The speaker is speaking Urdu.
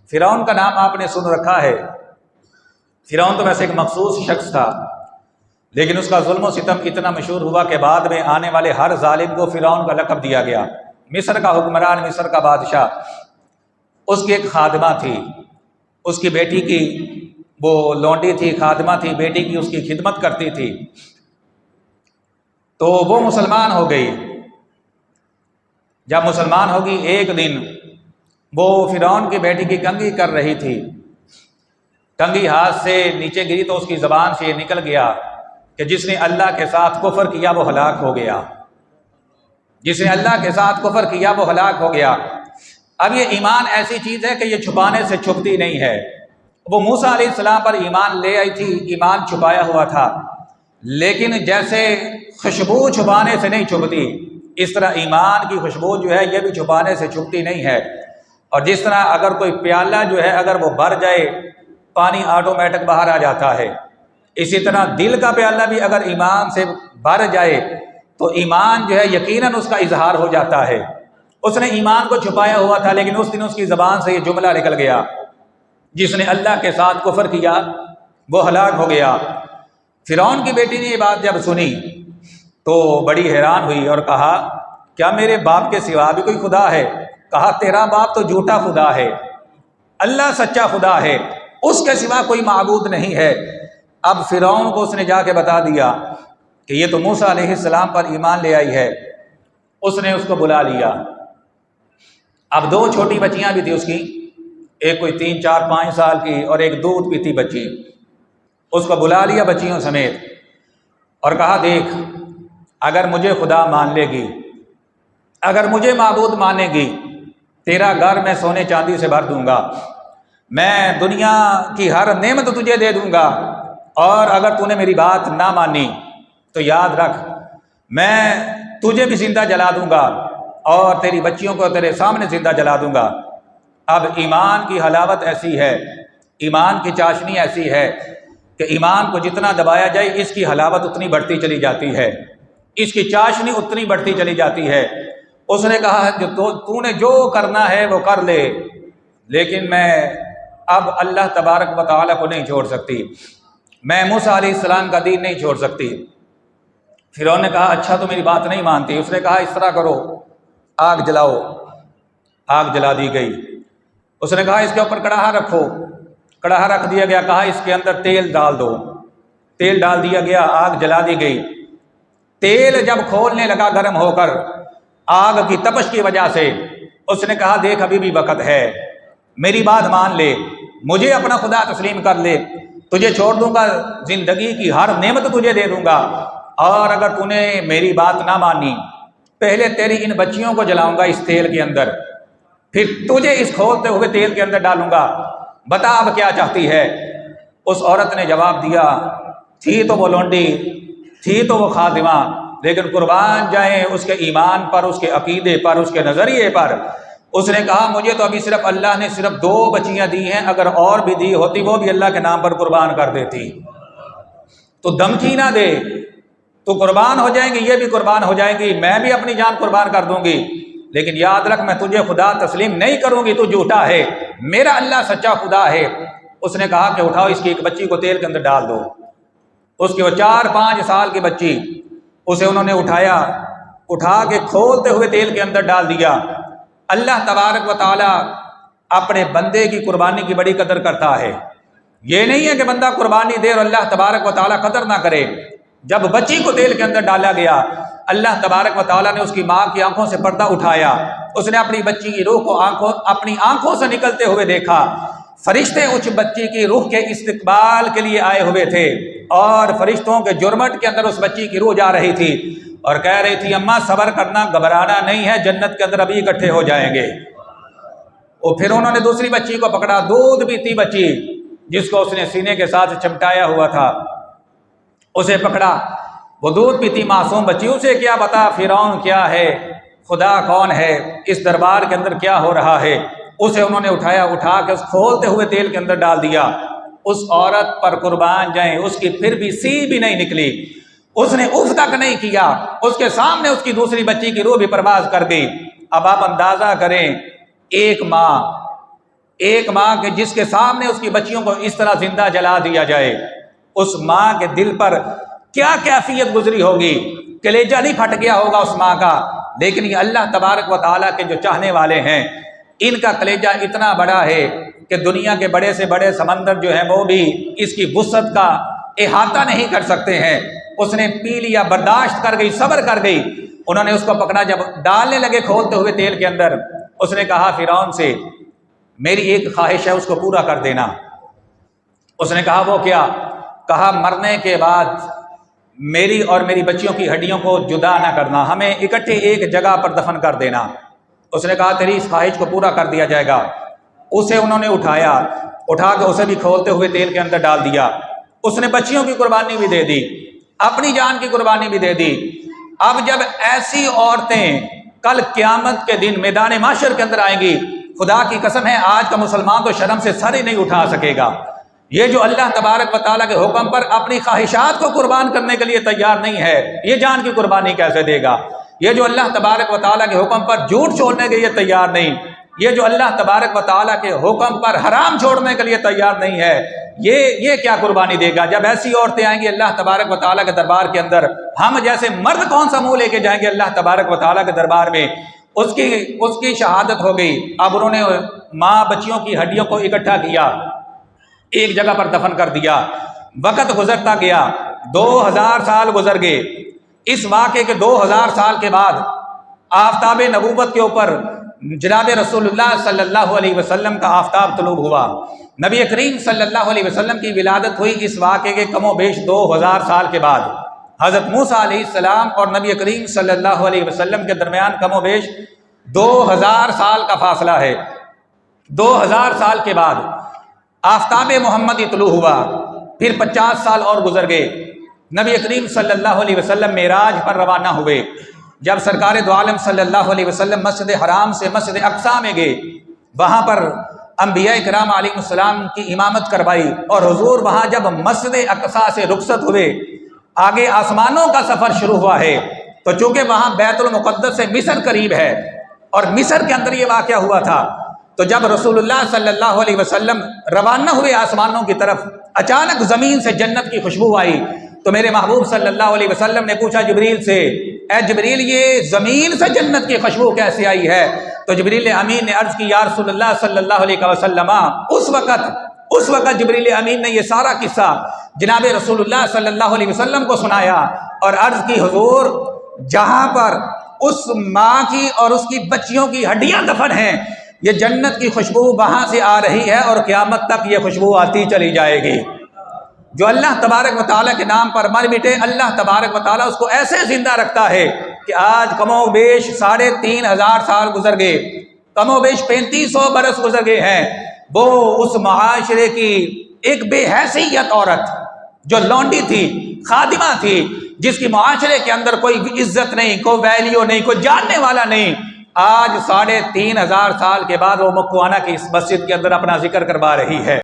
فرعون کا نام آپ نے سن رکھا ہے۔ فرعون تو ویسے ایک مخصوص شخص تھا، لیکن اس کا ظلم و ستم اتنا مشہور ہوا کہ بعد میں آنے والے ہر ظالم کو فرعون کا لقب دیا گیا۔ مصر کا حکمران، مصر کا بادشاہ، اس کی ایک خادمہ تھی، اس کی بیٹی کی وہ لونڈی تھی، خادمہ تھی، بیٹی کی اس کی خدمت کرتی تھی، تو وہ مسلمان ہو گئی۔ جب مسلمان ہوگی، ایک دن وہ فرعون کی بیٹی کی کنگھی کر رہی تھی، کنگھی ہاتھ سے نیچے گری تو اس کی زبان سے یہ نکل گیا کہ جس نے اللہ کے ساتھ کفر کیا وہ ہلاک ہو گیا، جس نے اللہ کے ساتھ کفر کیا وہ ہلاک ہو گیا۔ اب یہ ایمان ایسی چیز ہے کہ یہ چھپانے سے چھپتی نہیں ہے۔ وہ موسیٰ علیہ السلام پر ایمان لے آئی تھی، ایمان چھپایا ہوا تھا، لیکن جیسے خوشبو چھپانے سے نہیں چھپتی، اس طرح ایمان کی خوشبو جو ہے یہ بھی چھپانے سے چھپتی نہیں ہے۔ اور جس طرح اگر کوئی پیالہ جو ہے اگر وہ بھر جائے، پانی آٹومیٹک باہر آ جاتا ہے، اسی طرح دل کا پیالہ بھی اگر ایمان سے بھر جائے تو ایمان جو ہے یقیناً اس کا اظہار ہو جاتا ہے۔ اس نے ایمان کو چھپایا ہوا تھا، لیکن اس دن اس کی زبان سے یہ جملہ نکل گیا، جس نے اللہ کے ساتھ کفر کیا وہ ہلاک ہو گیا۔ فرعون کی بیٹی نے یہ بات جب سنی تو بڑی حیران ہوئی اور کہا کیا میرے باپ کے سوا بھی کوئی خدا ہے؟ کہا تیرا باپ تو جھوٹا خدا ہے، اللہ سچا خدا ہے، اس کے سوا کوئی معبود نہیں ہے۔ اب فرعون کو اس نے جا کے بتا دیا کہ یہ تو موسیٰ علیہ السلام پر ایمان لے آئی ہے۔ اس نے اس کو بلا لیا۔ اب دو چھوٹی بچیاں بھی تھی اس کی، ایک کوئی 3 4 5 سال کی اور ایک دودھ پیتی بچی۔ اس کو بلا لیا بچیوں سمیت اور کہا دیکھ، اگر مجھے خدا مان لے گی، اگر مجھے معبود مانے گی، تیرا گھر میں سونے چاندی سے بھر دوں گا، میں دنیا کی ہر نعمت تجھے دے دوں گا، اور اگر تو نے میری بات نہ مانی تو یاد رکھ میں تجھے بھی زندہ جلا دوں گا اور تیری بچیوں کو تیرے سامنے زندہ جلا دوں گا۔ اب ایمان کی حلاوت ایسی ہے، ایمان کی چاشنی ایسی ہے کہ ایمان کو جتنا دبایا جائے اس کی حلاوت اتنی بڑھتی چلی جاتی ہے، اس کی چاشنی اتنی بڑھتی چلی جاتی ہے۔ اس نے کہا جو تو نے جو کرنا ہے وہ کر لے، لیکن میں اب اللہ تبارک و تعالیٰ کو نہیں چھوڑ سکتی، میں موسیٰ علیہ السلام کا دین نہیں چھوڑ سکتی۔ فرعون نے کہا اچھا تو میری بات نہیں مانتی۔ اس نے کہا اس طرح کرو، آگ جلاؤ۔ آگ جلا دی گئی۔ اس نے کہا اس کے اوپر کڑاہا رکھو، کڑاہا رکھ دیا گیا۔ کہا اس کے اندر تیل ڈال دو، تیل ڈال دیا گیا، آگ جلا دی گئی۔ تیل جب کھولنے لگا گرم ہو کر آگ کی تپش کی وجہ سے، اس نے کہا دیکھ ابھی بھی وقت ہے، میری بات مان لے، مجھے اپنا خدا تسلیم کر لے، تجھے چھوڑ دوں گا، زندگی کی ہر نعمت تجھے دے دوں گا، اور اگر تو نے میری بات نہ مانی پہلے تیری ان بچیوں کو جلاؤں گا اس تیل کے اندر، پھر تجھے اس کھولتے ہوئے تیل کے اندر ڈالوں گا، بتا اب کیا چاہتی ہے۔ اس عورت نے جواب دیا، تھی تو وہ لونڈی، تھی تو وہ خادمہ، لیکن قربان جائیں اس کے ایمان پر، اس کے عقیدے پر، اس کے نظریے پر۔ اس نے کہا مجھے تو ابھی صرف اللہ نے صرف 2 بچیاں دی ہیں، اگر اور بھی دی ہوتی وہ بھی اللہ کے نام پر قربان کر دیتی۔ تو دھمکی نہ دے، تو قربان ہو جائیں گی، یہ بھی قربان ہو جائیں گی، میں بھی اپنی جان قربان کر دوں گی، لیکن یاد رکھ میں تجھے خدا تسلیم نہیں کروں گی، تو جھوٹا ہے، میرا اللہ سچا خدا ہے۔ اس نے کہا کہ اٹھاؤ اس کی ایک بچی کو تیل کے اندر ڈال دو۔ اس کی وہ 4 5 سال کی بچی، اسے انہوں نے اٹھایا، اٹھا کے کھولتے ہوئے تیل کے اندر ڈال دیا۔ اللہ تبارک و تعالی اپنے بندے کی قربانی کی بڑی قدر کرتا ہے۔ یہ نہیں ہے کہ بندہ قربانی دے اور اللہ تبارک و تعالی قدر نہ کرے۔ جب بچی کو تیل کے اندر ڈالا گیا، اللہ تبارک و تعالیٰ نے اس کی ماں کی آنکھوں سے پردہ اٹھایا، اس نے اپنی بچی کی روح کو اپنی آنکھوں سے نکلتے ہوئے دیکھا۔ فرشتے اس بچی کی روح کے استقبال کے لیے آئے ہوئے تھے، اور فرشتوں کے جرمٹ کے اندر اس بچی کی روح جا رہی تھی اور کہہ رہی تھی اماں صبر کرنا، گھبرانا نہیں ہے، جنت کے اندر ابھی اکٹھے ہو جائیں گے۔ اور پھر انہوں نے دوسری بچی کو پکڑا، دودھ پیتی بچی جس کو اس نے سینے کے ساتھ چمٹایا ہوا تھا، اسے پکڑا۔ وہ دودھ پیتی معصوم بچی، اسے کیا پتا فرعون کیا ہے، خدا کون ہے، اس دربار کے اندر کیا ہو رہا ہے۔ اسے انہوں نے اٹھایا، اٹھا کے اس کھولتے ہوئے تیل کے اندر ڈال دیا۔ اس عورت پر قربان جائیں اس کی پھر بھی سی بھی نہیں نکلی، اس نے اف تک نہیں کیا، اس کے سامنے اس کی دوسری بچی کی روح بھی پرواز کر گئی۔ اب آپ اندازہ کریں، ایک ماں ایک ماں کے جس کے سامنے اس کی بچیوں کو اس طرح زندہ جلا دیا جائے، اس ماں کے دل پر کیا کیفیت گزری ہوگی، کلیجہ نہیں پھٹ گیا ہوگا اس ماں کا۔ لیکن یہ اللہ تبارک و تعالیٰ کے جو چاہنے والے ہیں، ان کا کلیجہ اتنا بڑا ہے کہ دنیا کے بڑے سے بڑے سمندر جو ہیں وہ بھی اس کی وسعت کا احاطہ نہیں کر سکتے ہیں۔ اس نے پی لیا، برداشت کر گئی، صبر کر گئی۔ انہوں نے اس کو پکڑا، جب ڈالنے لگے کھولتے ہوئے تیل کے اندر، اس نے کہا فرعون سے میری ایک خواہش ہے، اس کو پورا کر دینا۔ اس نے کہا وہ کیا؟ کہا مرنے کے بعد میری اور میری بچیوں کی ہڈیوں کو جدا نہ کرنا، ہمیں اکٹھے ایک جگہ پر دفن کر دینا۔ اس نے کہا تیری اس خواہش کو پورا کر دیا جائے گا۔ اسے انہوں نے اٹھا کے اسے بھی کھولتے ہوئے تیل کے اندر ڈال دیا۔ اس نے بچیوں کی قربانی بھی دے دی، اپنی جان کی قربانی بھی دے دی۔ اب جب ایسی عورتیں کل قیامت کے دن میدان محشر کے اندر آئیں گی، خدا کی قسم ہے آج کا مسلمان تو شرم سے سر ہی نہیں اٹھا سکے گا۔ یہ جو اللہ تبارک و تعالیٰ کے حکم پر اپنی خواہشات کو قربان کرنے کے لیے تیار نہیں ہے، یہ جان کی قربانی کیسے دے گا؟ یہ جو اللہ تبارک و تعالیٰ کے حکم پر جھوٹ چھوڑنے کے لیے تیار نہیں، یہ جو اللہ تبارک و تعالیٰ کے حکم پر حرام چھوڑنے کے لیے تیار نہیں ہے، یہ کیا قربانی دے گا؟ جب ایسی عورتیں آئیں گی اللہ تبارک و تعالیٰ کے دربار کے اندر، ہم جیسے مرد کون سا منہ لے کے جائیں گے اللہ تبارک و تعالیٰ کے دربار میں؟ اس کی شہادت ہو گئی۔ اب انہوں نے ماں بچیوں کی ہڈیوں کو اکٹھا کیا، ایک جگہ پر دفن کر دیا۔ وقت گزرتا گیا، 2000 سال گزر گئے۔ اس واقعے کے 2000 سال کے بعد آفتاب نبوت کے اوپر جناب رسول اللہ صلی اللہ علیہ وسلم کا آفتاب طلوع ہوا۔ نبی کریم صلی اللہ علیہ وسلم کی ولادت ہوئی اس واقعے کے کم و بیش 2000 سال کے بعد۔ حضرت موسیٰ علیہ السلام اور نبی کریم صلی اللہ علیہ وسلم کے درمیان کم و بیش 2000 سال کا فاصلہ ہے۔ 2000 سال کے بعد آفتاب محمدی طلوع ہوا، پھر 50 سال اور گزر گئے۔ نبی کریم صلی اللہ علیہ وسلم معراج پر روانہ ہوئے۔ جب سرکار دو عالم صلی اللہ علیہ وسلم مسجد حرام سے مسجد اقصیٰ میں گئے، وہاں پر انبیاء کرام علیہ السلام کی امامت کروائی، اور حضور وہاں جب مسجد اقصیٰ سے رخصت ہوئے، آگے آسمانوں کا سفر شروع ہوا ہے۔ تو چونکہ وہاں بیت المقدس سے مصر قریب ہے اور مصر کے اندر یہ واقعہ ہوا تھا، تو جب رسول اللہ صلی اللہ علیہ وسلم روانہ ہوئے آسمانوں کی طرف، اچانک زمین سے جنت کی خوشبو آئی۔ تو میرے محبوب صلی اللہ علیہ وسلم نے پوچھا جبریل سے، اے جبریل یہ زمین سے جنت کی خوشبو کیسے آئی ہے؟ تو جبریل امین نے عرض کی یا رسول اللہ صلی اللہ علیہ وسلم، اس وقت جبریل امین نے یہ سارا قصہ جناب رسول اللہ صلی اللہ علیہ وسلم کو سنایا اور عرض کی حضور جہاں پر اس ماں کی اور اس کی بچیوں کی ہڈیاں دفن ہیں، یہ جنت کی خوشبو وہاں سے آ رہی ہے اور قیامت تک یہ خوشبو آتی چلی جائے گی۔ جو اللہ تبارک و تعالیٰ کے نام پر مر مٹے، اللہ تبارک و تعالیٰ اس کو ایسے زندہ رکھتا ہے کہ آج کم و بیش 3500 سال گزر گئے، کم و بیش 3500 برس گزر گئے ہیں۔ وہ اس معاشرے کی ایک بے حیثیت عورت جو لونڈی تھی، خادمہ تھی، جس کی معاشرے کے اندر کوئی عزت نہیں، کوئی ویلیو نہیں، کوئی جاننے والا نہیں، آج 3500 سال کے بعد وہ مکوانا کی اس مسجد کے اندر اپنا ذکر کروا رہی ہے۔